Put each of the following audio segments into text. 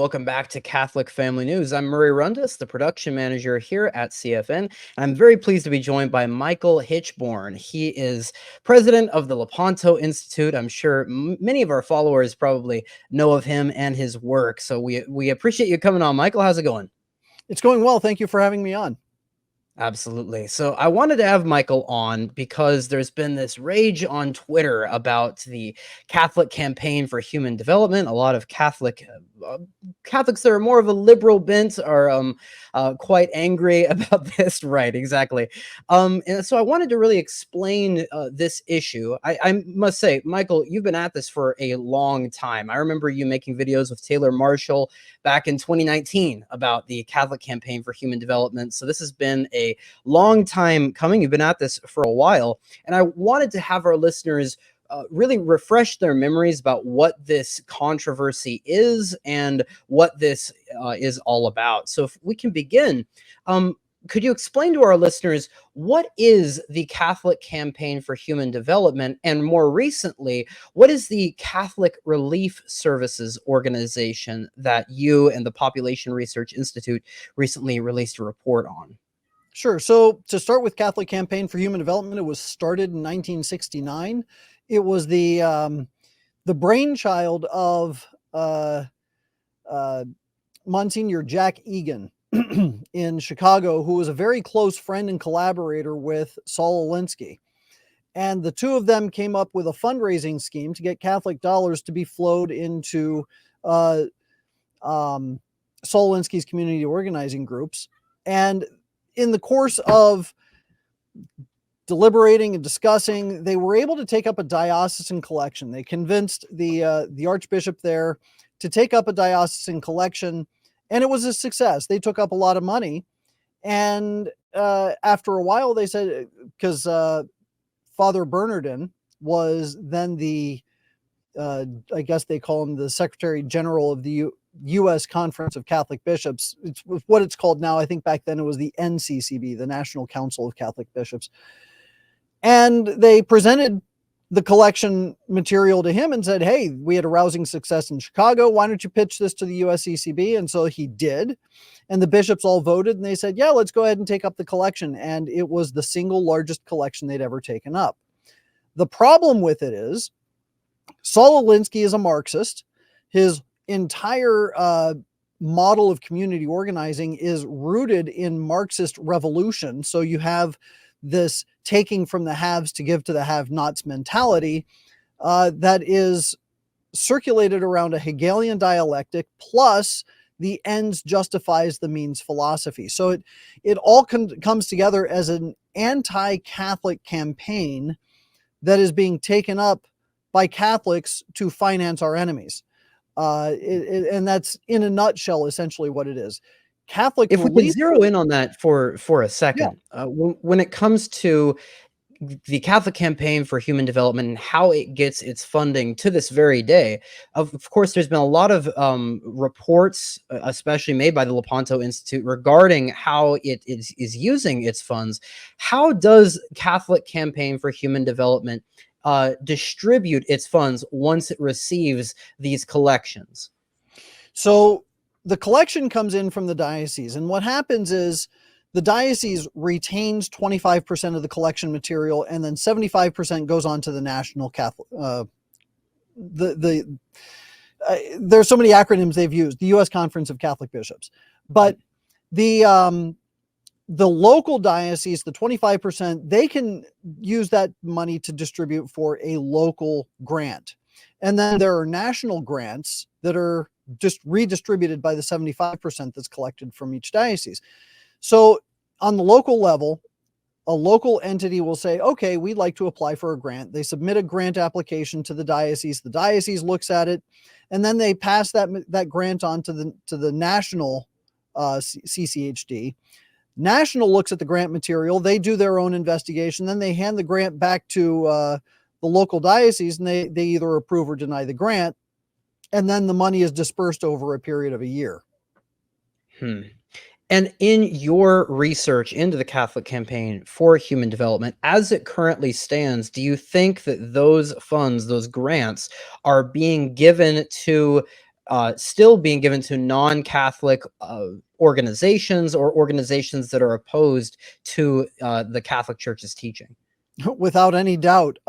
welcome back to Catholic Family News. I'm Murray Rundus, the production manager here at CFN, and I'm very pleased to be joined by Michael Hichborn. He is president of the Lepanto Institute. I'm sure many of our followers probably know of him and his work, so we appreciate you coming on. Michael, how's it going? It's going well. Thank you for having me on. Absolutely. So I wanted to have Michael on because there's been this rage on Twitter about the Catholic Campaign for Human Development. A lot of Catholics that are more of a liberal bent are quite angry about this. Right, exactly. And so I wanted to really explain this issue. I must say, Michael, you've been at this for a long time. I remember you making videos with Taylor Marshall back in 2019 about the Catholic Campaign for Human Development. So this has been a long time coming. You've been at this for a while. And I wanted to have our listeners really refresh their memories about what this controversy is and what this is all about. So if we can begin, could you explain to our listeners what is the Catholic Campaign for Human Development, and more recently, what is the Catholic Relief Services organization that you and the Population Research Institute recently released a report on? Sure. So to start with Catholic Campaign for Human Development, it was started in 1969. It was the brainchild of Monsignor Jack Egan in Chicago, who was a very close friend and collaborator with Saul Alinsky. And the two of them came up with a fundraising scheme to get Catholic dollars to be flowed into Saul Alinsky's community organizing groups. And in the course of deliberating and discussing, they were able to take up a diocesan collection. They convinced the Archbishop there to take up a diocesan collection, and it was a success. They took up a lot of money. And after a while, they said, because Father Bernardin was then the, I guess they call him the Secretary General of the U.S. Conference of Catholic Bishops. It's what it's called now. I think back then it was the NCCB, the National Council of Catholic Bishops. And they presented the collection material to him and said, hey, we had a rousing success in Chicago. Why don't you pitch this to the USCCB? And so he did. And the bishops all voted, and they said, yeah, let's go ahead and take up the collection. And it was the single largest collection they'd ever taken up. The problem with it is Saul Alinsky is a Marxist. His entire model of community organizing is rooted in Marxist revolution. So you have this taking from the haves to give to the have-nots mentality that is circulated around a Hegelian dialectic, plus the ends justifies the means philosophy. So it all comes together as an anti-Catholic campaign that is being taken up by Catholics to finance our enemies. And that's, in a nutshell, essentially what it is. Catholic If we can zero in on that for a second, yeah. When it comes to the Catholic Campaign for Human Development and how it gets its funding to this very day, of course, there's been a lot of reports, especially made by the Lepanto Institute, regarding how it is using its funds. How does Catholic Campaign for Human Development distribute its funds once it receives these collections? So the collection comes in from the diocese, and what happens is the diocese retains 25% of the collection material, and then 75% goes on to the National Catholic. There's so many acronyms they've used. The U.S. Conference of Catholic Bishops, but the local diocese, the 25%, they can use that money to distribute for a local grant, and then there are national grants that are just redistributed by the 75% that's collected from each diocese. So on the local level, a local entity will say, okay, we'd like to apply for a grant. They submit a grant application to the diocese. The diocese looks at it, and then they pass that grant on to the national CCHD. National looks at the grant material. They do their own investigation. Then they hand the grant back to the local diocese, and they either approve or deny the grant. And then the money is dispersed over a period of a year. And in your research into the Catholic Campaign for Human Development, as it currently stands, do you think that those funds, those grants, are being given to still being given to non-Catholic organizations or organizations that are opposed to the Catholic Church's teaching. Without any doubt.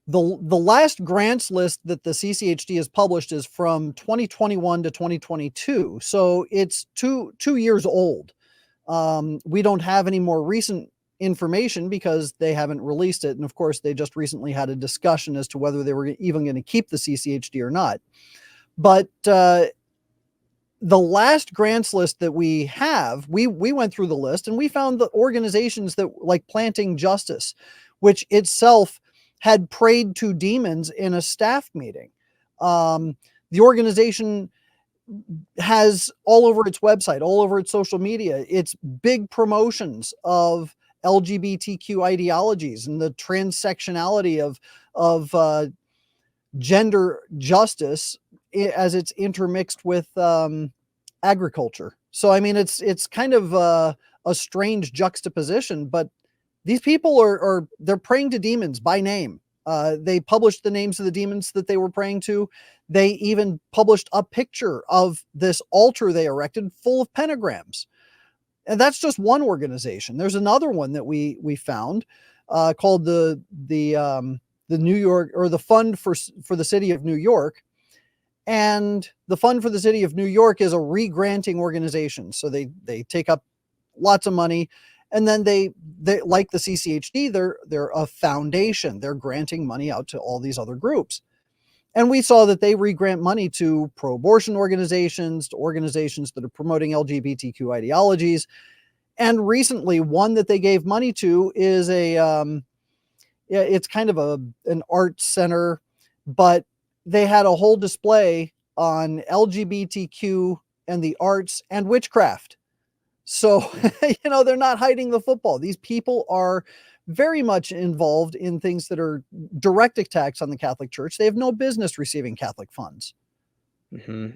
The last grants list that the CCHD has published is from 2021 to 2022, so it's two years old. We don't have any more recent information because they haven't released it, and of course, they just recently had a discussion as to whether they were even going to keep the CCHD or not. But the last grants list that we have, we went through the list and we found the organizations that, like Planting Justice, which itself had prayed to demons in a staff meeting. The organization has all over its website, all over its social media, its big promotions of LGBTQ ideologies and the transsectionality of gender justice as it's intermixed with agriculture. So I mean, it's kind of a strange juxtaposition, but these people are they're praying to demons by name. They published the names of the demons that they were praying to. They even published a picture of this altar they erected full of pentagrams. And that's just one organization. There's another one that we found called the New York, or the Fund for the City of New York. And the Fund for the City of New York is a re-granting organization. So they take up lots of money, and then they like the CCHD, they're a foundation. They're granting money out to all these other groups. And we saw that they re-grant money to pro-abortion organizations, to organizations that are promoting LGBTQ ideologies. And recently, one that they gave money to is it's kind of an art center, but they had a whole display on LGBTQ and the arts and witchcraft. So, they're not hiding the football. These people are very much involved in things that are direct attacks on the Catholic Church. They have no business receiving Catholic funds. Mm-hmm.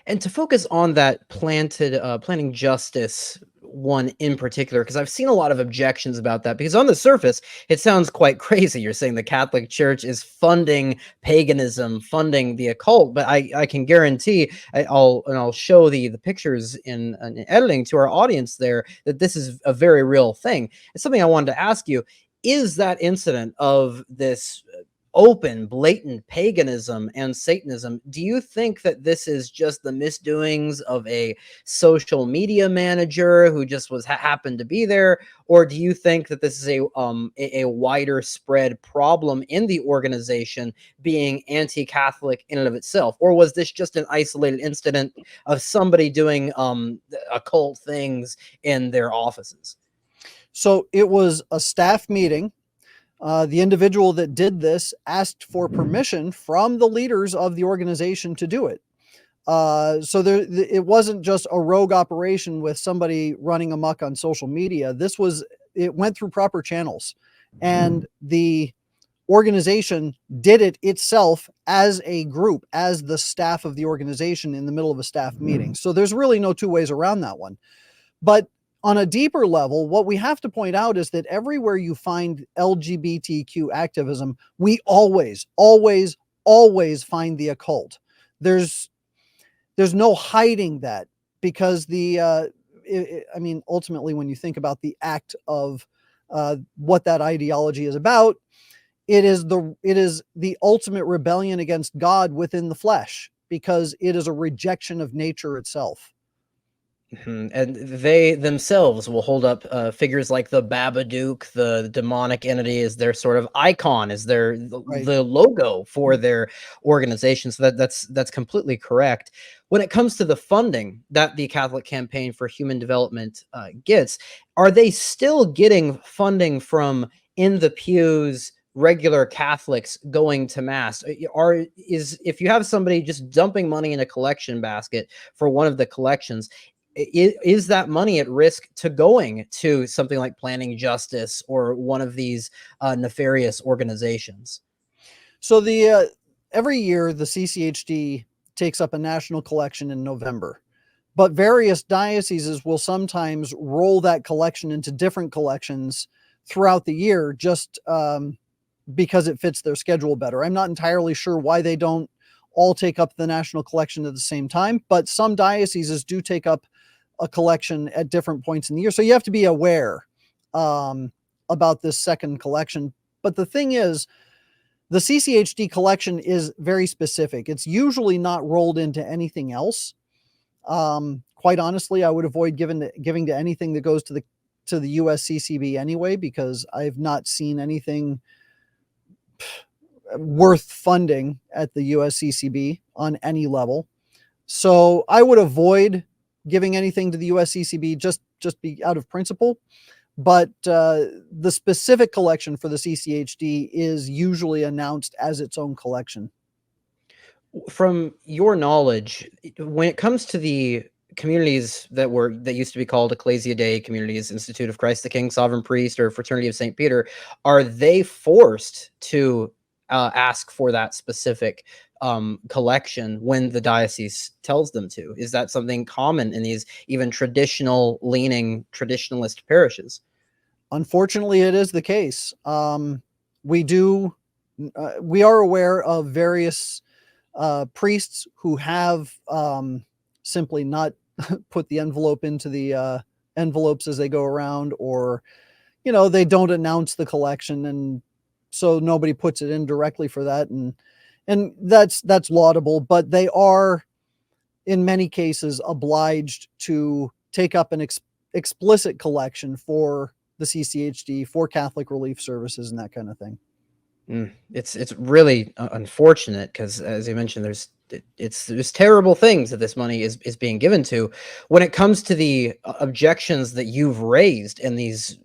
And to focus on that planting justice one in particular, because I've seen a lot of objections about that, because on the surface, it sounds quite crazy. You're saying the Catholic Church is funding paganism, funding the occult, but I can guarantee, I'll show the pictures in editing to our audience there, that this is a very real thing. It's something I wanted to ask you. Is that incident of this open, blatant paganism and Satanism, do you think that this is just the misdoings of a social media manager who just happened to be there, or do you think that this is a wider spread problem in the organization being anti-Catholic in and of itself, or was this just an isolated incident of somebody doing occult things in their offices? So it was a staff meeting. The individual that did this asked for permission from the leaders of the organization to do it. So it wasn't just a rogue operation with somebody running amok on social media. It went through proper channels, and the organization did it itself as a group, as the staff of the organization in the middle of a staff meeting. So there's really no two ways around that one. But on a deeper level, what we have to point out is that everywhere you find LGBTQ activism, we always, always, always find the occult. There's no hiding that, because ultimately, when you think about the act of what that ideology is about, it is the ultimate rebellion against God within the flesh, because it is a rejection of nature itself. Mm-hmm. And they themselves will hold up figures like the Babadook, the demonic entity, as their sort of icon, as the logo for their organization. So that's completely correct. When it comes to the funding that the Catholic Campaign for Human Development gets, are they still getting funding from in the pews regular Catholics going to mass? If you have somebody just dumping money in a collection basket for one of the collections, is that money at risk to going to something like Planting Justice or one of these nefarious organizations? So every year the CCHD takes up a national collection in November, but various dioceses will sometimes roll that collection into different collections throughout the year, just because it fits their schedule better. I'm not entirely sure why they don't all take up the national collection at the same time, but some dioceses do take up a collection at different points in the year. So you have to be aware about this second collection. But the thing is, the CCHD collection is very specific. It's usually not rolled into anything else. Quite honestly, I would avoid giving to anything that goes to the USCCB anyway, because I've not seen anything worth funding at the USCCB on any level. So I would avoid giving anything to the USCCB just be out of principle. But the specific collection for the CCHD is usually announced as its own collection. From your knowledge, when it comes to the communities that used to be called Ecclesia Dei communities, Institute of Christ the King, Sovereign Priest, or Fraternity of St. Peter, are they forced to ask for that specific collection when the diocese tells them to? Is that something common in these even traditional-leaning traditionalist parishes? Unfortunately, it is the case. We are aware of various priests who have simply not put the envelope into the envelopes as they go around, or they don't announce the collection, and so nobody puts it in directly for that, and that's laudable. But they are, in many cases, obliged to take up an explicit collection for the CCHD, for Catholic Relief Services, and that kind of thing. It's really unfortunate, because, as you mentioned, there's terrible things that this money is being given to. When it comes to the objections that you've raised and these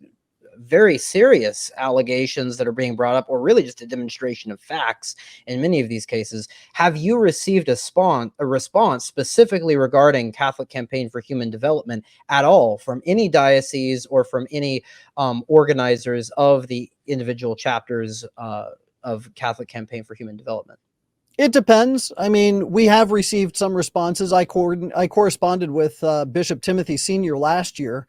very serious allegations that are being brought up, or really just a demonstration of facts in many of these cases, have you received a response specifically regarding Catholic Campaign for Human Development at all from any diocese or from any organizers of the individual chapters of Catholic Campaign for Human Development? It depends. I mean, we have received some responses. I corresponded with Bishop Timothy Sr. last year,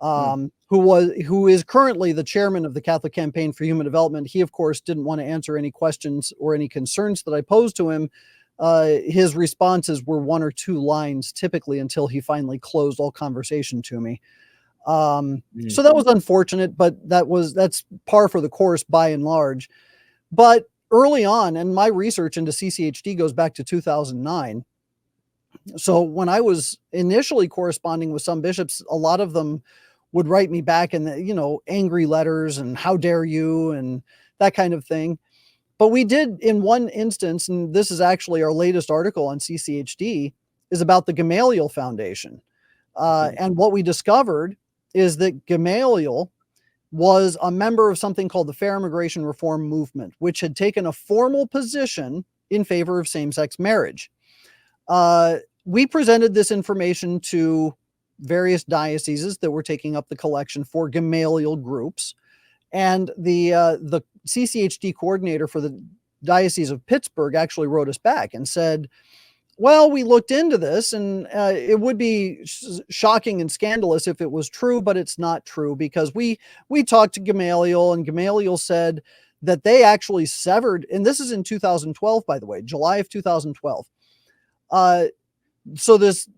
who is currently the chairman of the Catholic Campaign for Human Development. He, of course, didn't want to answer any questions or any concerns that I posed to him. His responses were 1 or 2 lines typically, until he finally closed all conversation to me. So that was unfortunate, but that's par for the course by and large. But early on, and my research into CCHD goes back to 2009. So when I was initially corresponding with some bishops, a lot of them would write me back in angry letters and how dare you and that kind of thing. But we did, in one instance, and this is actually our latest article on CCHD, is about the Gamaliel Foundation. And what we discovered is that Gamaliel was a member of something called the Fair Immigration Reform Movement, which had taken a formal position in favor of same-sex marriage. We presented this information to various dioceses that were taking up the collection for Gamaliel groups, and the CCHD coordinator for the Diocese of Pittsburgh actually wrote us back and said, well, we looked into this, and it would be shocking and scandalous if it was true, but it's not true, because we talked to Gamaliel, and Gamaliel said that they actually severed, and this is in 2012, by the way, July of 2012. So this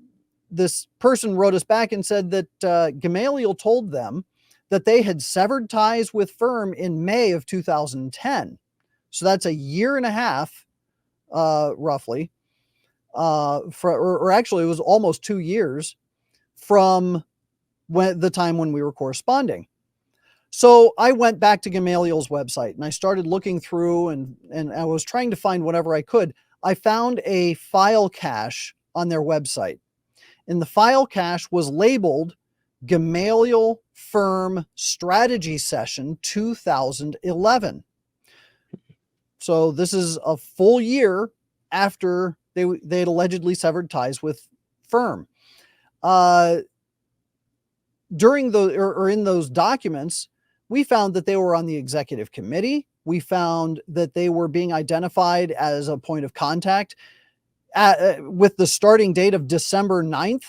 person wrote us back and said that Gamaliel told them that they had severed ties with Firm in May of 2010. So that's a year and a half, roughly. Or actually, it was almost 2 years from the time when we were corresponding. So I went back to Gamaliel's website and I started looking through, and I was trying to find whatever I could. I found a file cache on their website, and the file cache was labeled Gamaliel Firm Strategy Session 2011. So this is a full year after they had allegedly severed ties with Firm. During in those documents, we found that they were on the executive committee. We found that they were being identified as a point of contact with the starting date of December 9th,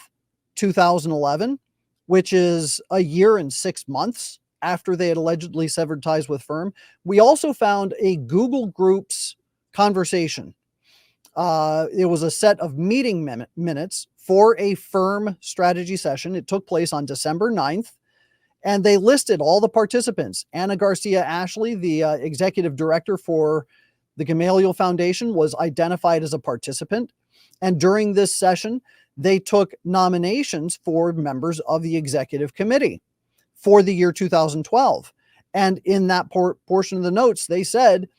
2011, which is a year and 6 months after they had allegedly severed ties with Firm. We also found a Google Groups conversation It was a set of meeting minutes for a firm strategy session. It took place on December 9th, and they listed all the participants. Anna Garcia Ashley, the executive director for the Gamaliel Foundation, was identified as a participant. And during this session, they took nominations for members of the executive committee for the year 2012. And in that portion of the notes, they said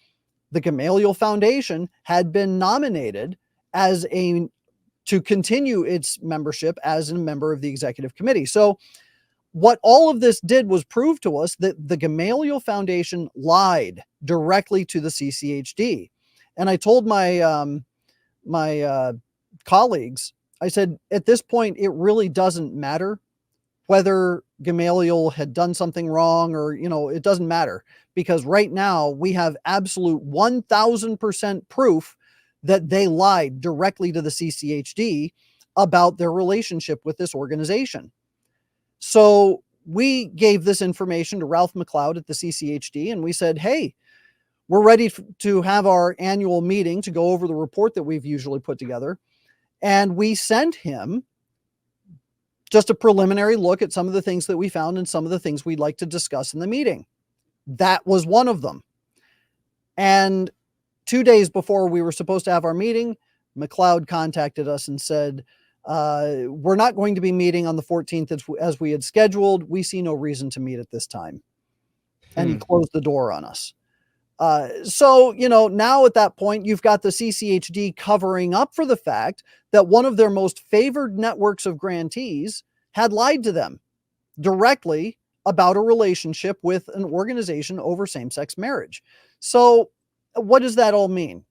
the Gamaliel Foundation had been nominated to continue its membership as a member of the executive committee. So what all of this did was prove to us that the Gamaliel Foundation lied directly to the CCHD. And I told my colleagues, I said, at this point, it really doesn't matter whether Gamaliel had done something wrong or, it doesn't matter, because right now we have absolute 1000% proof that they lied directly to the CCHD about their relationship with this organization. So we gave this information to Ralph McLeod at the CCHD, and we said, hey, we're ready to have our annual meeting to go over the report that we've usually put together. And we sent him just a preliminary look at some of the things that we found and some of the things we'd like to discuss in the meeting. That was one of them. And 2 days before we were supposed to have our meeting, McLeod contacted us and said, we're not going to be meeting on the 14th as we had scheduled. We see no reason to meet at this time. And he closed the door on us. So, now at that point, you've got the CCHD covering up for the fact that one of their most favored networks of grantees had lied to them directly about a relationship with an organization over same-sex marriage. So what does that all mean?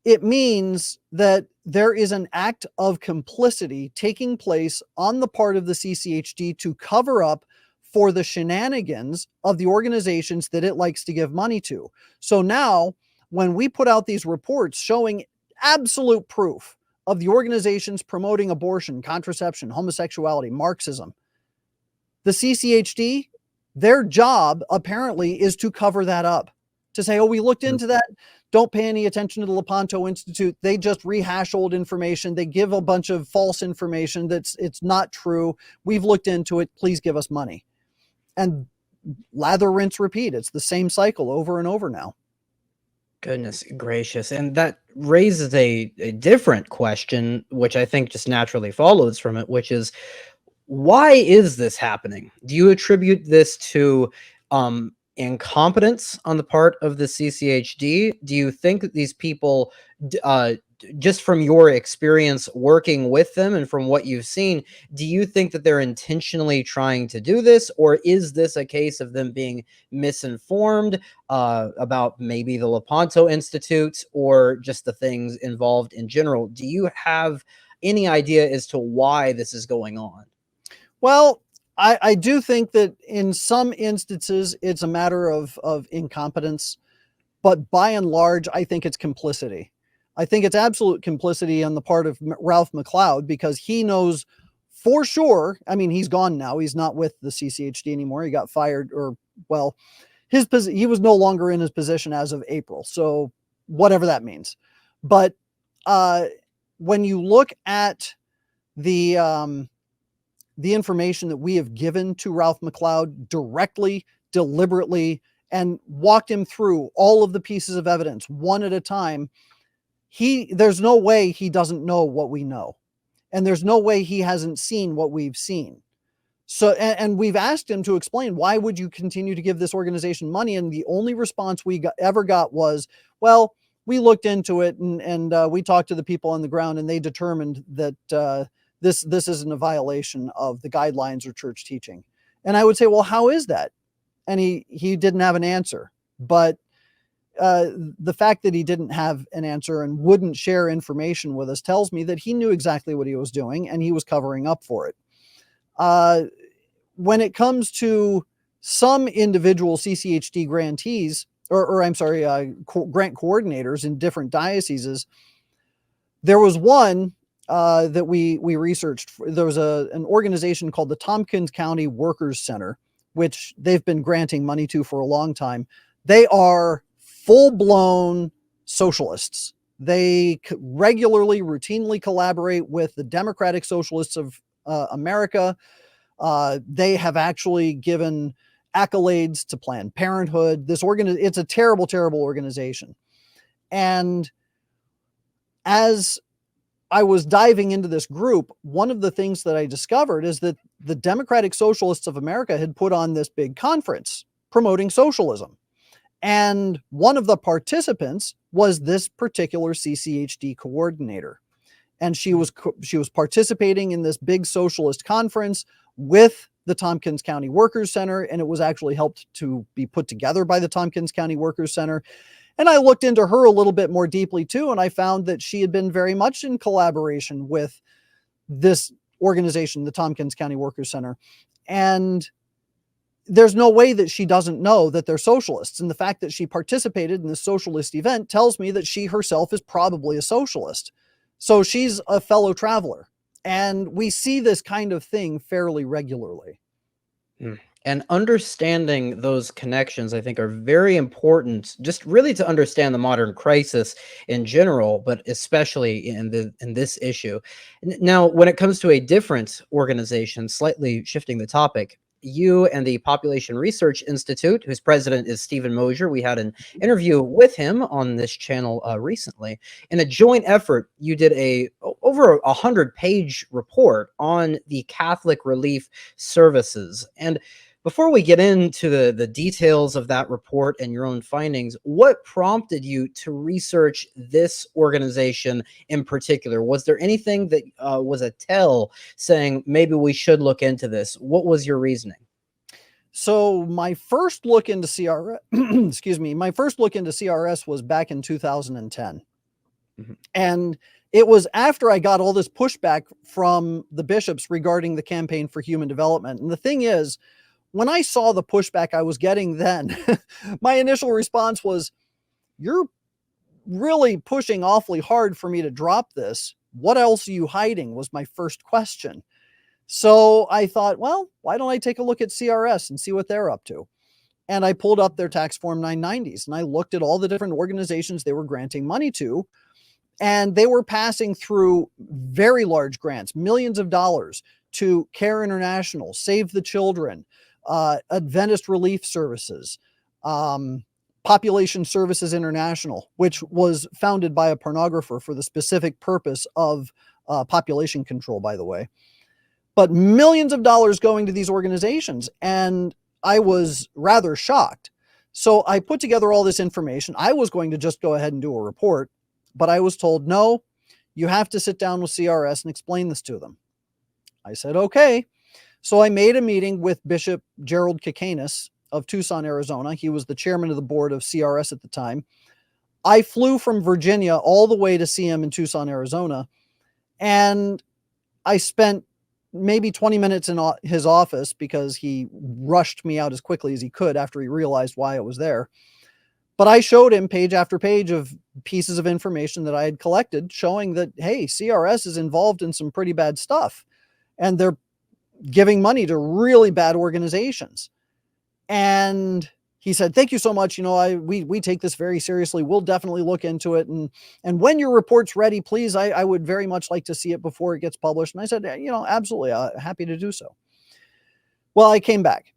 It means that there is an act of complicity taking place on the part of the CCHD to cover up for the shenanigans of the organizations that it likes to give money to. So now, when we put out these reports showing absolute proof of the organizations promoting abortion, contraception, homosexuality, Marxism, the CCHD, their job apparently is to cover that up, to say, oh, we looked into that. Don't pay any attention to the Lepanto Institute. They just rehash old information. They give a bunch of false information it's not true. We've looked into it. Please give us money. And lather, rinse, repeat. It's the same cycle over and over now. Goodness gracious. And that raises a different question, which I think just naturally follows from it, which is, why is this happening? Do you attribute this to incompetence on the part of the CCHD? Do you think that these people, just from your experience working with them and from what you've seen, do you think that they're intentionally trying to do this? Or is this a case of them being misinformed about maybe the Lepanto Institute or just the things involved in general? Do you have any idea as to why this is going on? Well, I do think that in some instances it's a matter of incompetence, but by and large, I think it's complicity. I think it's absolute complicity on the part of Ralph McLeod, because he knows for sure. I mean, he's gone now. He's not with the CCHD anymore. He got fired, or well, he was no longer in his position as of April. So whatever that means. But when you look at the information that we have given to Ralph McLeod directly, deliberately, and walked him through all of the pieces of evidence one at a time, there's no way he doesn't know what we know. And there's no way he hasn't seen what we've seen. So, and we've asked him to explain, why would you continue to give this organization money? And the only response we ever got was, well, we looked into it and we talked to the people on the ground, and they determined that this isn't a violation of the guidelines or church teaching. And I would say, well, how is that? And he didn't have an answer. But the fact that he didn't have an answer and wouldn't share information with us tells me that he knew exactly what he was doing, and he was covering up for it. When it comes to some individual CCHD grantees, or I'm sorry, grant coordinators in different dioceses, there was one that we researched. There was an organization called the Tompkins County Workers Center, which they've been granting money to for a long time. They are full-blown socialists. They regularly, routinely collaborate with the Democratic Socialists of America. They have actually given accolades to Planned Parenthood. It's a terrible, terrible organization. And as I was diving into this group, one of the things that I discovered is that the Democratic Socialists of America had put on this big conference promoting socialism. And one of the participants was this particular CCHD coordinator. And she was participating in this big socialist conference with the Tompkins County Workers Center, and it was actually helped to be put together by the Tompkins County Workers Center. And I looked into her a little bit more deeply too, and I found that she had been very much in collaboration with this organization, the Tompkins County Workers Center. And there's no way that she doesn't know that they're socialists. And the fact that she participated in this socialist event tells me that she herself is probably a socialist. So she's a fellow traveler. And we see this kind of thing fairly regularly. And understanding those connections, I think, are very important, just really to understand the modern crisis in general, but especially in this issue. Now, when it comes to a different organization, slightly shifting the topic, you and the Population Research Institute, whose president is Stephen Mosier, we had an interview with him on this channel recently. In a joint effort, you did over 100-page report on the Catholic Relief Services. And before we get into the details of that report and your own findings, what prompted you to research this organization in particular? Was there anything that was a tell saying maybe we should look into this? What was your reasoning? So my first look into CRS, excuse me, my first look into CRS was back in 2010. Mm-hmm. And it was after I got all this pushback from the bishops regarding the Campaign for Human Development. And the thing is, when I saw the pushback I was getting then, my initial response was, you're really pushing awfully hard for me to drop this. What else are you hiding? Was my first question. So I thought, well, why don't I take a look at CRS and see what they're up to? And I pulled up their tax form 990s and I looked at all the different organizations they were granting money to. And they were passing through very large grants, millions of dollars, to Care International, Save the Children, Adventist Relief Services, Population Services International, which was founded by a pornographer for the specific purpose of population control, by the way. But millions of dollars going to these organizations. And I was rather shocked. So I put together all this information. I was going to just go ahead and do a report, but I was told, no, you have to sit down with CRS and explain this to them. I said, okay. So I made a meeting with Bishop Gerald Kikanis of Tucson, Arizona. He was the chairman of the board of CRS at the time. I flew from Virginia all the way to see him in Tucson, Arizona. And I spent maybe 20 minutes in his office because he rushed me out as quickly as he could after he realized why I was there. But I showed him page after page of pieces of information that I had collected showing that, hey, CRS is involved in some pretty bad stuff. And they're giving money to really bad organizations. And he said, thank you so much. You know, we take this very seriously. We'll definitely look into it. And when your report's ready, please, I would very much like to see it before it gets published. And I said, you know, absolutely, happy to do so. Well, I came back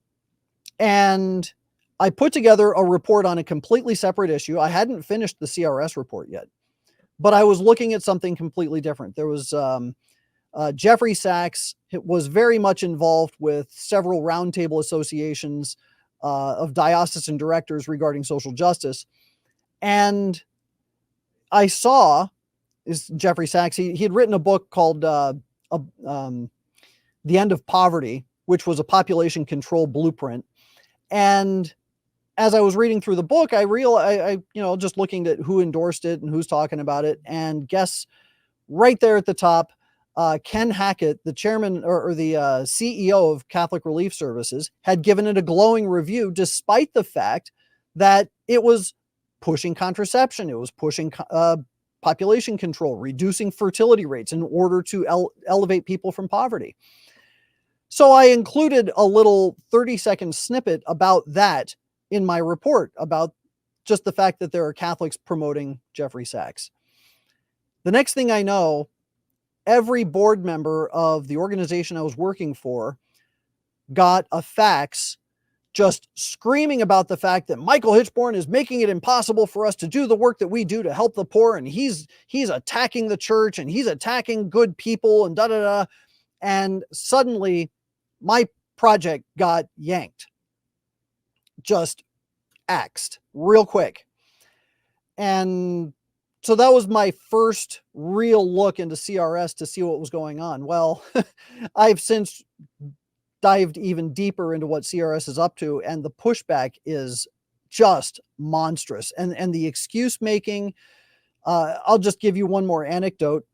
and I put together a report on a completely separate issue. I hadn't finished the CRS report yet, but I was looking at something completely different. There was Jeffrey Sachs was very much involved with several roundtable associations of diocesan directors regarding social justice. And I saw Jeffrey Sachs, he had written a book called The End of Poverty, which was a population control blueprint. And as I was reading through the book, I realized, you know, just looking at who endorsed it and who's talking about it, and guess right there at the top, Ken Hackett, the chairman or the CEO of Catholic Relief Services, had given it a glowing review, despite the fact that it was pushing contraception. It was pushing population control, reducing fertility rates in order to elevate people from poverty. So I included a little 30-second snippet about that in my report, about just the fact that there are Catholics promoting Jeffrey Sachs. The next thing I know, every board member of the organization I was working for got a fax just screaming about the fact that Michael Hichborn is making it impossible for us to do the work that we do to help the poor, and he's attacking the church, and he's attacking good people, and da da da. And suddenly my project got yanked, just axed real quick. And so that was my first real look into CRS to see what was going on. Well, I've since dived even deeper into what CRS is up to, and the pushback is just monstrous. And the excuse making, I'll just give you one more anecdote.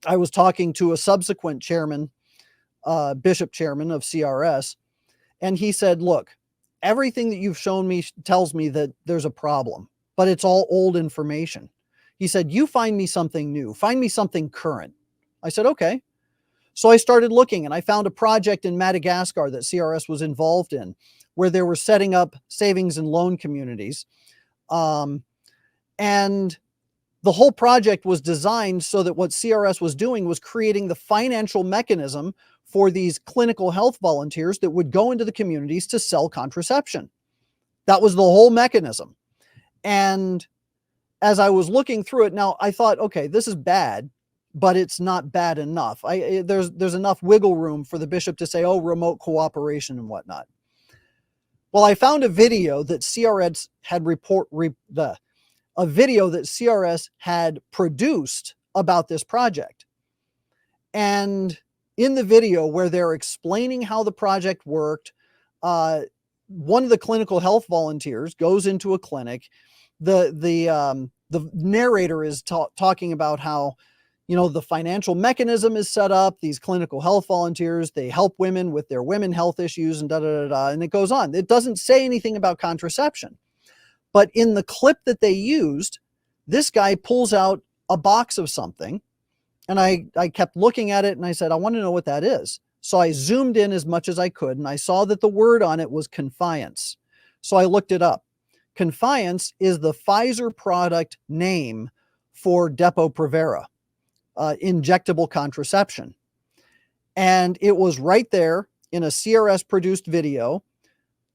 I was talking to a subsequent chairman, bishop chairman of CRS, and he said, look, everything that you've shown me tells me that there's a problem, but it's all old information. He said, you find me something new, find me something current. I said, okay. So I started looking, and I found a project in Madagascar that CRS was involved in, where they were setting up savings and loan communities. And the whole project was designed so that what CRS was doing was creating the financial mechanism for these clinical health volunteers that would go into the communities to sell contraception. That was the whole mechanism. And as I was looking through it, now I thought, okay, this is bad, but it's not bad enough. There's enough wiggle room for the bishop to say, oh, remote cooperation and whatnot. Well, I found a video that CRS had produced about this project. And in the video where they're explaining how the project worked, one of the clinical health volunteers goes into a clinic. The narrator is talking about how, the financial mechanism is set up. These clinical health volunteers, they help women with their women health issues and da da da da. And it goes on. It doesn't say anything about contraception. But in the clip that they used, this guy pulls out a box of something. And I kept looking at it, and I said, I want to know what that is. So I zoomed in as much as I could, and I saw that the word on it was confiance. So I looked it up. Confiance is the Pfizer product name for Depo-Provera, injectable contraception. And it was right there in a CRS produced video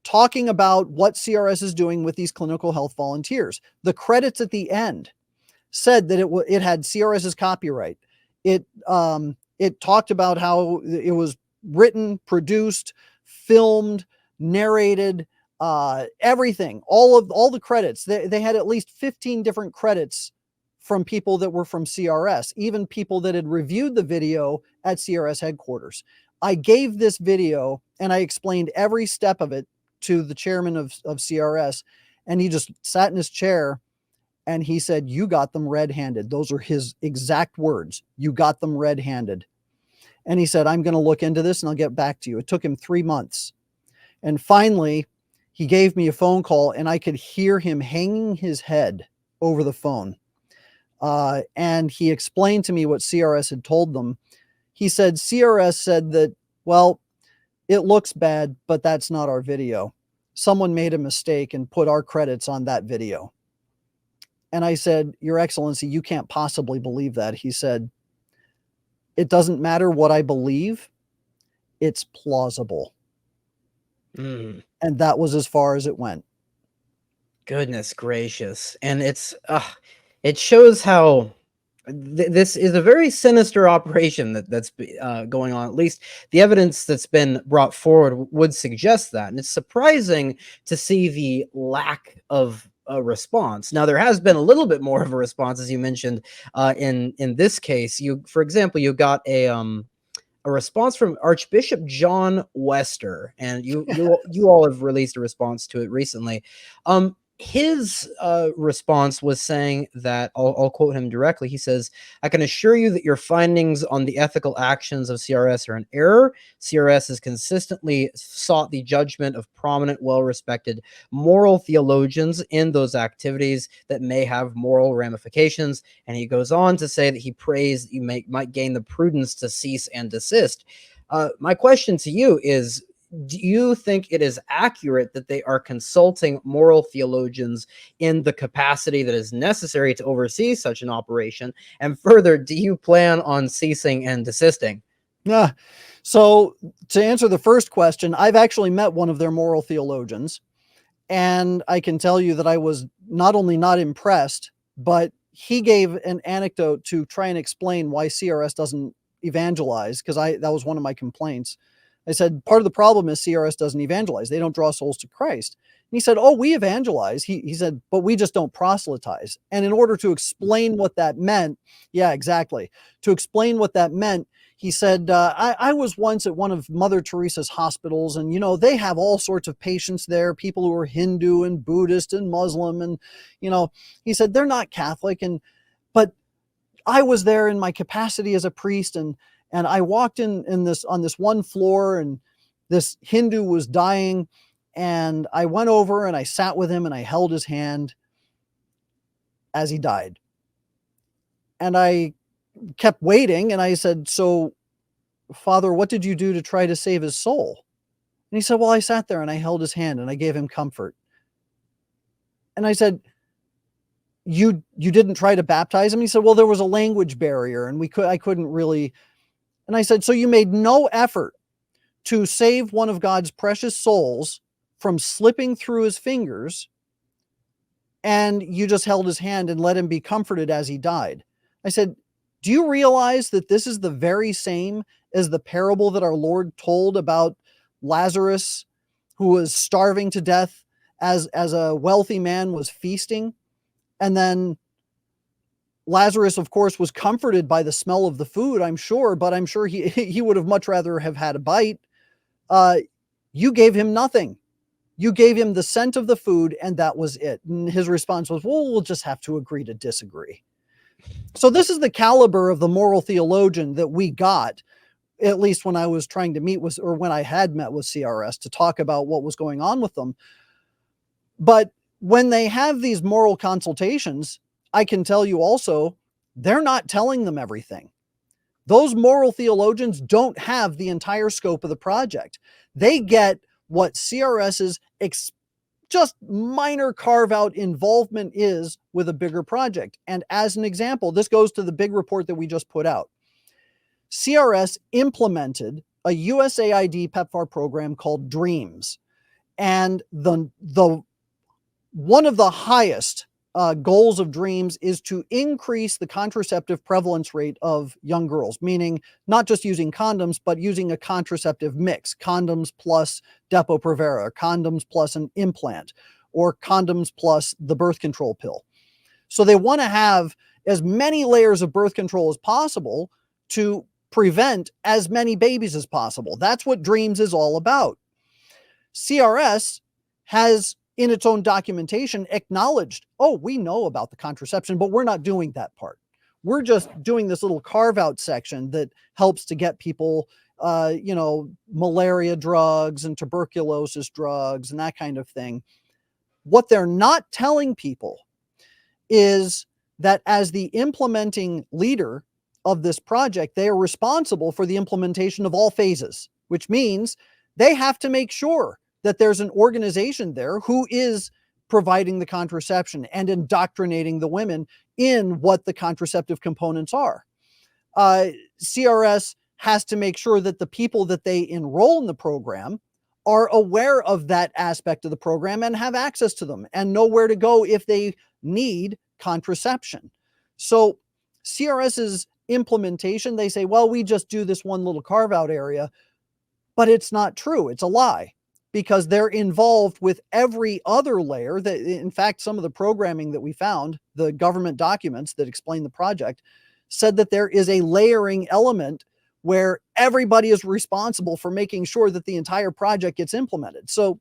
talking about what CRS is doing with these clinical health volunteers. The credits at the end said that it had CRS's copyright. It talked about how it was written, produced, filmed, narrated, everything, all the credits. They had at least 15 different credits from people that were from CRS, even people that had reviewed the video at CRS headquarters. I gave this video and I explained every step of it to the chairman of CRS, and he just sat in his chair and he said, you got them red-handed. Those are his exact words. You got them red-handed. And he said, I'm going to look into this and I'll get back to you. It took him 3 months. And finally, he gave me a phone call, and I could hear him hanging his head over the phone. And he explained to me what CRS had told them. He said, CRS said that, well, it looks bad, but that's not our video. Someone made a mistake and put our credits on that video. And I said, Your Excellency, you can't possibly believe that. He said, it doesn't matter what I believe. It's plausible. And that was as far as it went. Goodness gracious. And it shows how this is a very sinister operation that's going on. At least the evidence that's been brought forward would suggest that. And it's surprising to see the lack of a response. Now, there has been a little bit more of a response, as you mentioned, in this case. For example, you got a response from Archbishop John Wester, and you all have released a response to it recently. His response was saying that, I'll quote him directly. He says, I can assure you that your findings on the ethical actions of CRS are in error. CRS has consistently sought the judgment of prominent, well-respected moral theologians in those activities that may have moral ramifications. And he goes on to say that he prays that you might gain the prudence to cease and desist. My question to you is, do you think it is accurate that they are consulting moral theologians in the capacity that is necessary to oversee such an operation? And further, do you plan on ceasing and desisting? Yeah. So to answer the first question, I've actually met one of their moral theologians, and I can tell you that I was not only not impressed, but he gave an anecdote to try and explain why CRS doesn't evangelize, because that was one of my complaints. I said, part of the problem is CRS doesn't evangelize. They don't draw souls to Christ. And he said, oh, we evangelize. He said, but we just don't proselytize. And in order to explain what that meant, yeah, exactly. To explain what that meant, he said, I was once at one of Mother Teresa's hospitals, and, they have all sorts of patients there, people who are Hindu and Buddhist and Muslim. And, he said, they're not Catholic. But I was there in my capacity as a priest, and I walked on this one floor, and this Hindu was dying, and I went over and I sat with him and I held his hand as he died. And I kept waiting, and I said, so, Father, what did you do to try to save his soul? And he said, well, I sat there and I held his hand and I gave him comfort. And I said, you didn't try to baptize him? He said, well, there was a language barrier and I couldn't really. And I said, so you made no effort to save one of God's precious souls from slipping through his fingers, and you just held his hand and let him be comforted as he died. I said, do you realize that this is the very same as the parable that our Lord told about Lazarus, who was starving to death as a wealthy man was feasting? And then Lazarus, of course, was comforted by the smell of the food, I'm sure, but I'm sure he would have much rather have had a bite. You gave him nothing. You gave him the scent of the food, and that was it. And his response was, well, we'll just have to agree to disagree. So this is the caliber of the moral theologian that we got, at least when I was trying to meet with, or when I had met with CRS to talk about what was going on with them. But when they have these moral consultations, I can tell you also, they're not telling them everything. Those moral theologians don't have the entire scope of the project. They get what CRS's just minor carve-out involvement is with a bigger project. And as an example, this goes to the big report that we just put out. CRS implemented a USAID PEPFAR program called DREAMS. And the one of the highest goals of DREAMS is to increase the contraceptive prevalence rate of young girls, meaning not just using condoms, but using a contraceptive mix, condoms plus Depo-Provera, condoms plus an implant, or condoms plus the birth control pill. So they want to have as many layers of birth control as possible to prevent as many babies as possible. That's what DREAMS is all about. CRS has, in its own documentation, acknowledged, oh, we know about the contraception, but we're not doing that part. We're just doing this little carve-out section that helps to get people, malaria drugs and tuberculosis drugs and that kind of thing. What they're not telling people is that as the implementing leader of this project, they are responsible for the implementation of all phases, which means they have to make sure that there's an organization there who is providing the contraception and indoctrinating the women in what the contraceptive components are. CRS has to make sure that the people that they enroll in the program are aware of that aspect of the program and have access to them and know where to go if they need contraception. So CRS's implementation, they say, well, we just do this one little carve-out area, but it's not true. It's a lie, because they're involved with every other layer. That, in fact, some of the programming that we found, the government documents that explain the project, said that there is a layering element where everybody is responsible for making sure that the entire project gets implemented. So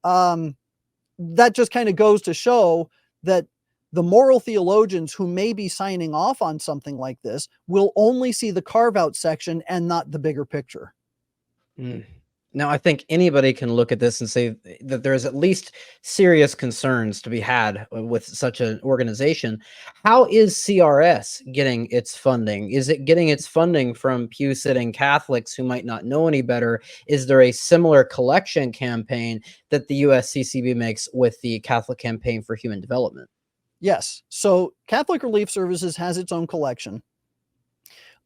that just kind of goes to show that the moral theologians who may be signing off on something like this will only see the carve-out section and not the bigger picture. Now, I think anybody can look at this and say that there's at least serious concerns to be had with such an organization. How is CRS getting its funding? Is it getting its funding from pew-sitting Catholics who might not know any better? Is there a similar collection campaign that the USCCB makes with the Catholic Campaign for Human Development? Yes. So Catholic Relief Services has its own collection.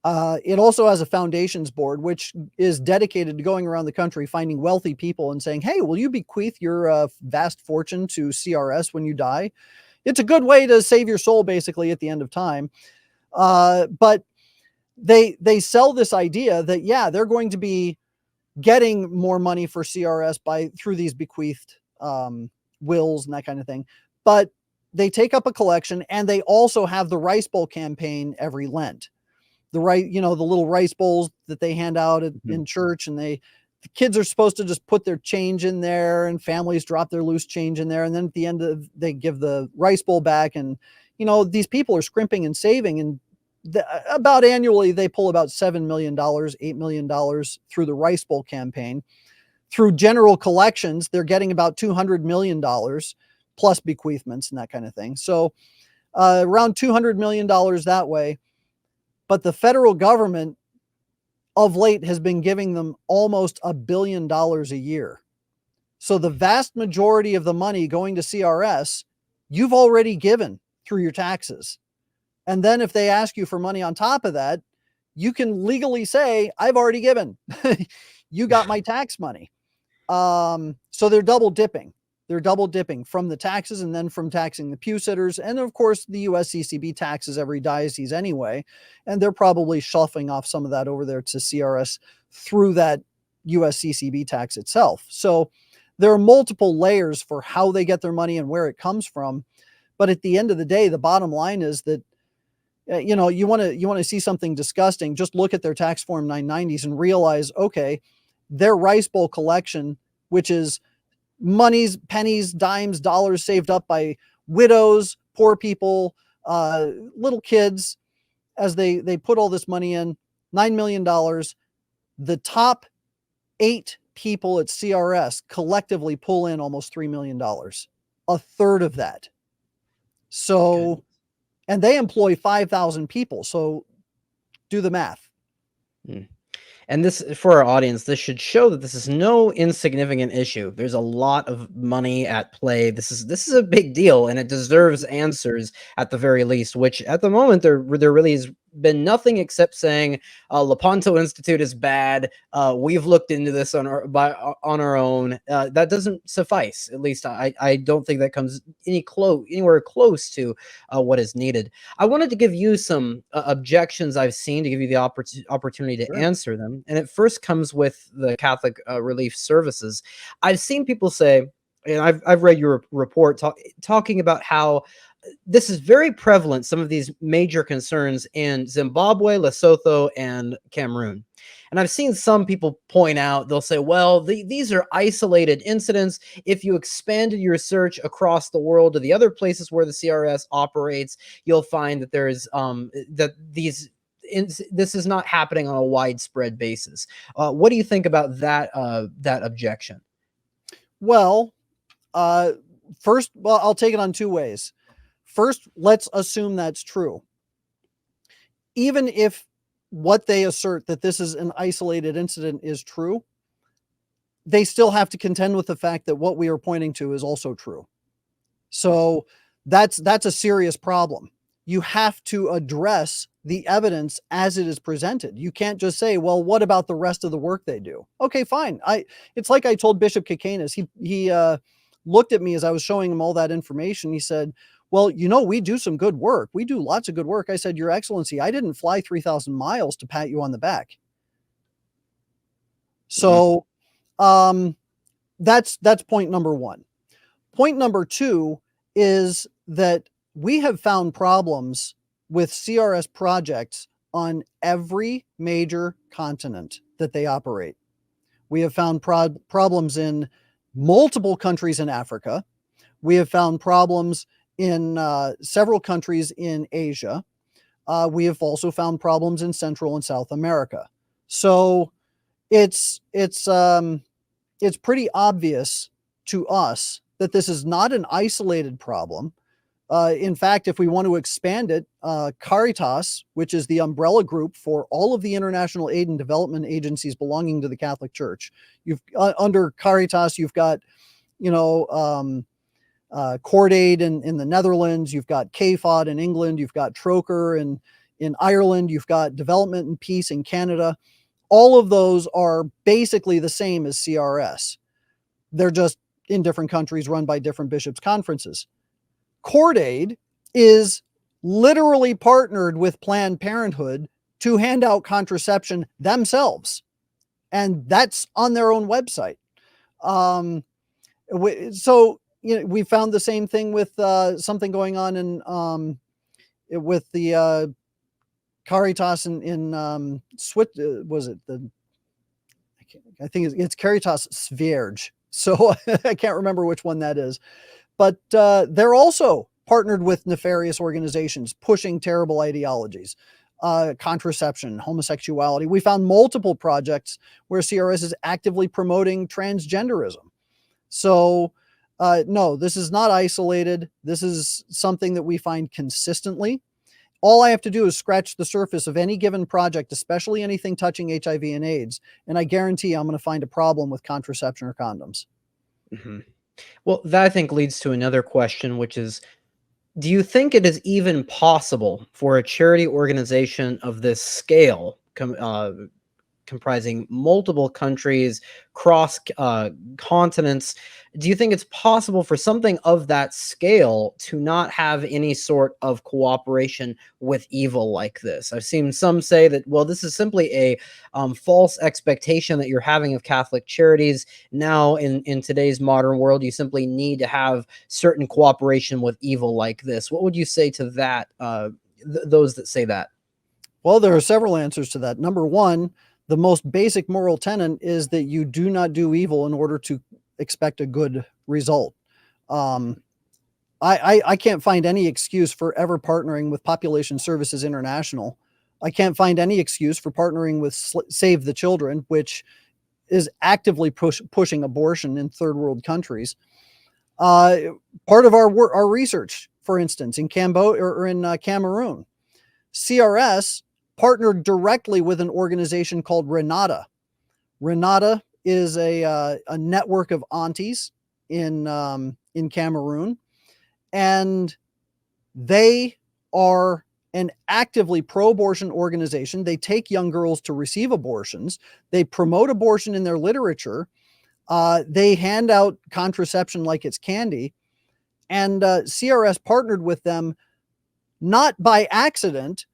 It also has a foundations board, which is dedicated to going around the country, finding wealthy people and saying, hey, will you bequeath your vast fortune to CRS when you die? It's a good way to save your soul, basically, at the end of time. But they sell this idea that, yeah, they're going to be getting more money for CRS through these bequeathed wills and that kind of thing. But they take up a collection, and they also have the Rice Bowl campaign every Lent. The little rice bowls that they hand out in church, and the kids are supposed to just put their change in there, and families drop their loose change in there. And then at the end they give the rice bowl back. And, these people are scrimping and saving, and about annually, they pull about $7 million, $8 million through the Rice Bowl campaign. Through general collections, they're getting about $200 million plus bequeathments and that kind of thing. So around $200 million that way. But the federal government of late has been giving them almost $1 billion a year. So the vast majority of the money going to CRS, you've already given through your taxes. And then if they ask you for money on top of that, you can legally say, I've already given. You got my tax money. So they're double dipping. They're double dipping from the taxes, and then from taxing the pew sitters. And of course, the USCCB taxes every diocese anyway. And they're probably shuffling off some of that over there to CRS through that USCCB tax itself. So there are multiple layers for how they get their money and where it comes from. But at the end of the day, the bottom line is that, you want to see something disgusting, just look at their tax form 990s and realize, okay, their Rice Bowl collection, which is monies, pennies, dimes, dollars saved up by widows, poor people, little kids, as they put all this money in, $9 million. The top 8 people at CRS collectively pull in almost $3 million, a third of that. So, and they employ 5,000 people. So do the math. And this, for our audience, this should show that this is no insignificant issue. There's a lot of money at play. This is a big deal, and it deserves answers at the very least, which at the moment there really has been nothing except saying Lepanto Institute is bad. We've looked into this on our own. That doesn't suffice. At least I don't think that comes anywhere close to what is needed. I wanted to give you some objections I've seen to give you the opportunity to answer them. And it first comes with the Catholic Relief Services. I've seen people say, and I've read your report talking about how this is very prevalent, some of these major concerns in Zimbabwe, Lesotho, and Cameroon. And I've seen some people point out, they'll say, well, these are isolated incidents. If you expanded your search across the world to the other places where the CRS operates, you'll find that there is this is not happening on a widespread basis. What do you think about that objection? Well, first, I'll take it on 2 ways. First, let's assume that's true. Even if what they assert that this is an isolated incident is true, they still have to contend with the fact that what we are pointing to is also true. So that's a serious problem. You have to address the evidence as it is presented. You can't just say, well, what about the rest of the work they do? Okay, fine. It's like I told Bishop Kikanis. He looked at me as I was showing him all that information. He said, well, we do some good work. We do lots of good work. I said, Your Excellency, I didn't fly 3,000 miles to pat you on the back. So that's point number 1. Point number 2 is that we have found problems with CRS projects on every major continent that they operate. We have found problems in multiple countries in Africa. We have found problems in several countries in Asia. We have also found problems in Central and South America. So it's it's pretty obvious to us that this is not an isolated problem. In fact, if we want to expand it, Caritas, which is the umbrella group for all of the international aid and development agencies belonging to the Catholic Church, you've under Caritas, you've got, you know, Court Aid in the Netherlands, you've got KFOD in England, you've got Troker in Ireland, you've got Development and Peace in Canada. All of those are basically the same as CRS. They're just in different countries run by different bishops' conferences. Court Aid is literally partnered with Planned Parenthood to hand out contraception themselves. And that's on their own website. So, you know, we found the same thing with something going on in with the Caritas in was it the? I think it's Caritas Svierge. So I can't remember which one that is, but they're also partnered with nefarious organizations pushing terrible ideologies, contraception, homosexuality. We found multiple projects where CRS is actively promoting transgenderism. So no, this is not isolated. This is something that we find consistently. All I have to do is scratch the surface of any given project, especially anything touching HIV and AIDS, and I guarantee I'm going to find a problem with contraception or condoms. Mm-hmm. Well, that I think leads to another question, which is, do you think it is even possible for a charity organization of this scale, comprising multiple countries, cross continents, do you think it's possible for something of that scale to not have any sort of cooperation with evil like this? I've seen some say that, well, this is simply a false expectation that you're having of Catholic charities. Now, in today's modern world, you simply need to have certain cooperation with evil like this. What would you say to that, those that say that? Well, there are several answers to that. Number one, the most basic moral tenet is that you do not do evil in order to expect a good result. I can't find any excuse for ever partnering with Population Services International. I can't find any excuse for partnering with Save the Children, which is actively pushing abortion in third world countries. Part of our research, for instance, in Cambodia or in Cameroon, CRS partnered directly with an organization called Renata. Renata is a network of aunties in Cameroon, and they are an actively pro-abortion organization. They take young girls to receive abortions. They promote abortion in their literature. They hand out contraception like it's candy. And CRS partnered with them not by accident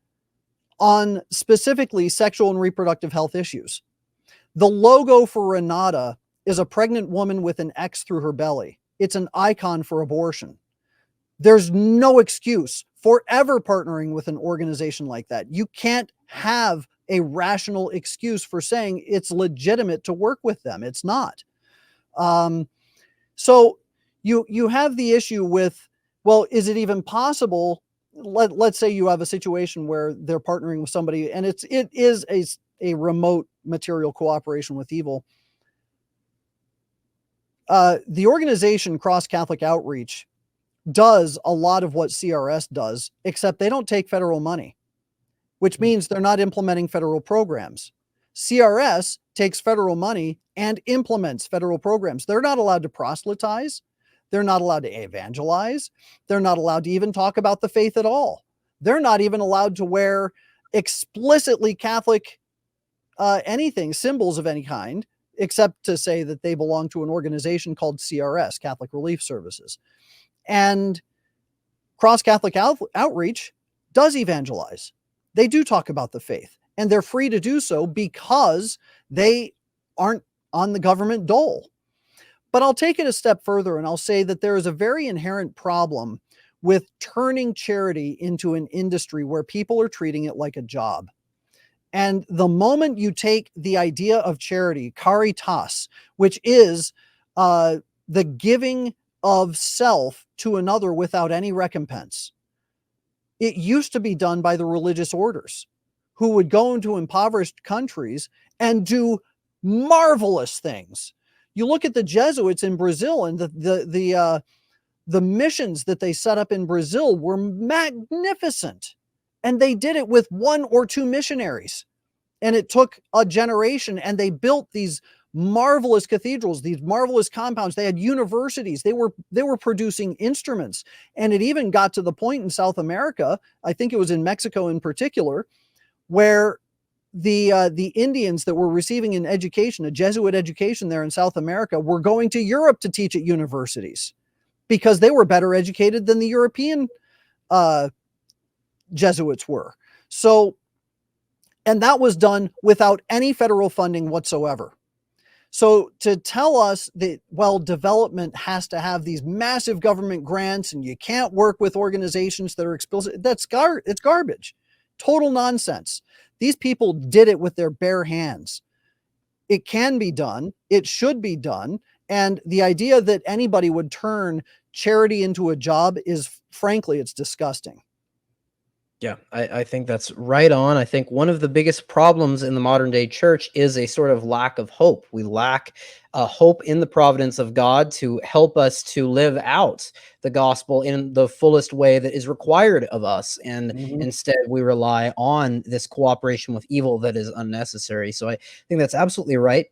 on specifically sexual and reproductive health issues. The logo for Renata is a pregnant woman with an X through her belly. It's an icon for abortion. There's no excuse for ever partnering with an organization like that. You can't have a rational excuse for saying it's legitimate to work with them. It's not. So you have the issue with, well, is it even possible? Let's say you have a situation where they're partnering with somebody and it is a remote material cooperation with evil. The organization Cross Catholic Outreach does a lot of what CRS does, except they don't take federal money, which means they're not implementing federal programs. CRS takes federal money and implements federal programs. They're not allowed to proselytize. They're not allowed to evangelize. They're not allowed to even talk about the faith at all. They're not even allowed to wear explicitly Catholic anything, symbols of any kind, except to say that they belong to an organization called CRS, Catholic Relief Services. And Cross Catholic Outreach does evangelize. They do talk about the faith, and they're free to do so because they aren't on the government dole. But I'll take it a step further and I'll say that there is a very inherent problem with turning charity into an industry where people are treating it like a job. And the moment you take the idea of charity, caritas, which is the giving of self to another without any recompense. It used to be done by the religious orders who would go into impoverished countries and do marvelous things. You look at the Jesuits in Brazil, and the missions that they set up in Brazil were magnificent. And they did it with 1 or 2 missionaries. And it took a generation, and they built these marvelous cathedrals, these marvelous compounds. They had universities. They were producing instruments. And it even got to the point in South America, I think it was in Mexico in particular, where the Indians that were receiving an education, a Jesuit education there in South America, were going to Europe to teach at universities because they were better educated than the European Jesuits were. So, and that was done without any federal funding whatsoever. So to tell us that, well, development has to have these massive government grants and you can't work with organizations that are explicit, it's garbage. Total nonsense. These people did it with their bare hands. It can be done. It should be done. And the idea that anybody would turn charity into a job is, frankly, it's disgusting. Yeah, I think that's right on. I think one of the biggest problems in the modern day church is a sort of lack of hope. We lack hope in the providence of God to help us to live out the gospel in the fullest way that is required of us. And instead, we rely on this cooperation with evil that is unnecessary. So I think that's absolutely right.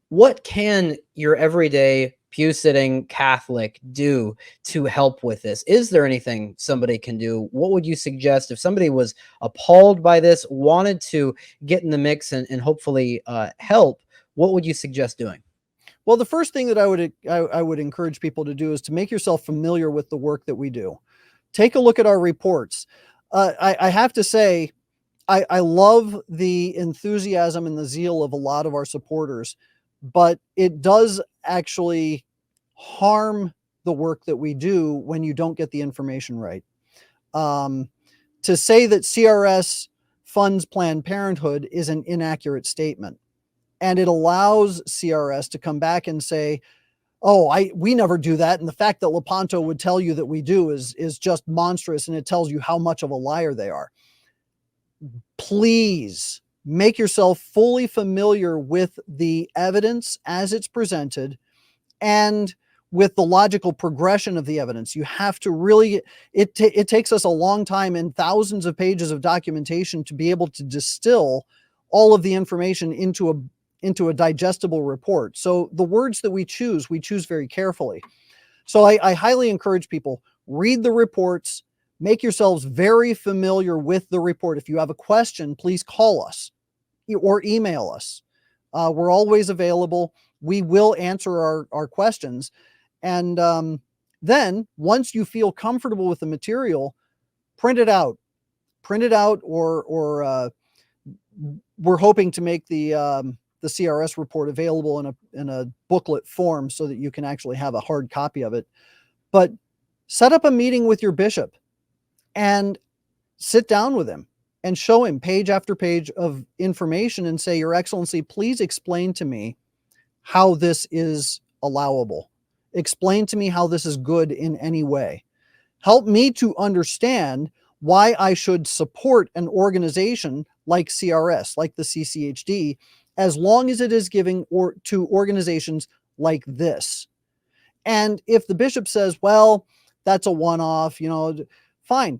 What can your everyday pew-sitting Catholic do to help with this? Is there anything somebody can do? What would you suggest if somebody was appalled by this, wanted to get in the mix and hopefully help? What would you suggest doing? Well, the first thing that I would encourage people to do is to make yourself familiar with the work that we do. Take a look at our reports. I have to say, I love the enthusiasm and the zeal of a lot of our supporters, but it does actually harm the work that we do when you don't get the information right. To say that CRS funds Planned Parenthood is an inaccurate statement. And it allows CRS to come back and say, oh, we never do that. And the fact that Lepanto would tell you that we do is just monstrous, and it tells you how much of a liar they are. Please make yourself fully familiar with the evidence as it's presented and with the logical progression of the evidence. You have to really, it takes us a long time and thousands of pages of documentation to be able to distill all of the information into a digestible report. So the words that we choose very carefully. So I highly encourage people, read the reports, make yourselves very familiar with the report. If you have a question, please call us or email us. We're always available. We will answer our questions. And then once you feel comfortable with the material, print it out, or we're hoping to make the CRS report available in a booklet form so that you can actually have a hard copy of it. But set up a meeting with your bishop and sit down with him and show him page after page of information and say, Your Excellency, please explain to me how this is allowable. Explain to me how this is good in any way. Help me to understand why I should support an organization like CRS, like the CCHD, as long as it is giving to organizations like this. And if the bishop says, well, that's a one-off, fine.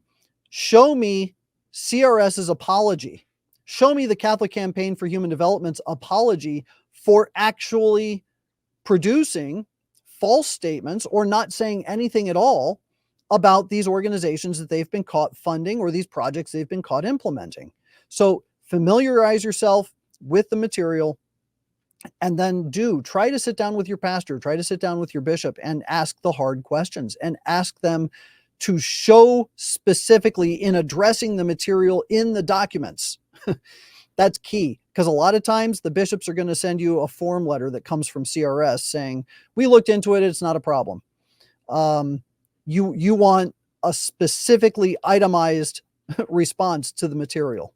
Show me CRS's apology. Show me the Catholic Campaign for Human Development's apology for actually producing false statements or not saying anything at all about these organizations that they've been caught funding or these projects they've been caught implementing. So familiarize yourself with the material, and then try to sit down with your pastor, try to sit down with your bishop and ask the hard questions and ask them to show specifically in addressing the material in the documents. That's key, because a lot of times the bishops are going to send you a form letter that comes from CRS saying, we looked into it, it's not a problem. You want a specifically itemized response to the material.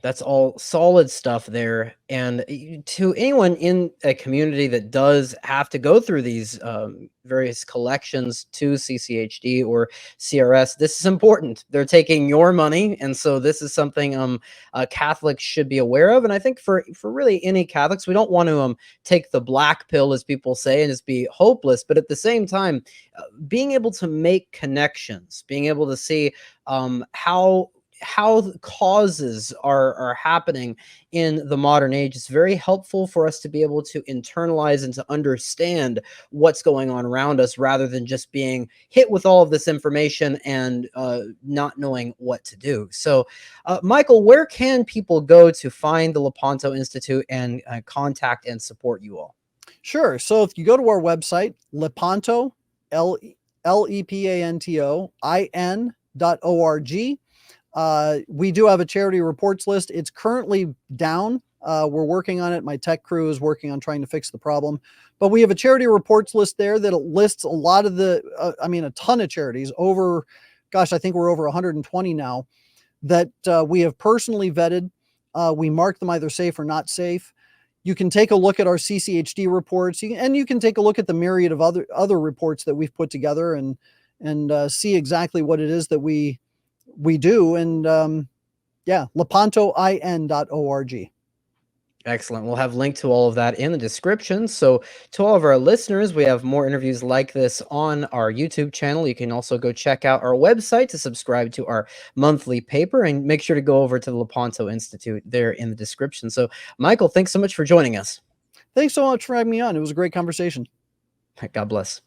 That's all solid stuff there. And to anyone in a community that does have to go through these various collections to CCHD or CRS, this is important. They're taking your money, and so this is something Catholics should be aware of. And I think for really any Catholics, we don't want to take the black pill, as people say, and just be hopeless. But at the same time, being able to make connections, being able to see how causes are happening in the modern age is very helpful for us to be able to internalize and to understand what's going on around us, rather than just being hit with all of this information and not knowing what to do. So Michael, where can people go to find the Lepanto Institute and contact and support you all? Sure. So if you go to our website, Lepanto, Lepanto.org, we do have a charity reports list. It's currently down. We're working on it. My tech crew is working on trying to fix the problem. But we have a charity reports list there that lists a lot of the, a ton of charities. I think we're over 120 now that we have personally vetted. We mark them either safe or not safe. You can take a look at our CCHD reports, and you can take a look at the myriad of other reports that we've put together and see exactly what it is that we do. And lepantoin.org. Excellent. We'll have a link to all of that in the description. So to all of our listeners, we have more interviews like this on our YouTube channel. You can also go check out our website to subscribe to our monthly paper, and make sure to go over to the Lepanto Institute there in the description. So Michael, thanks so much for joining us. Thanks so much for having me on. It was a great conversation. God bless.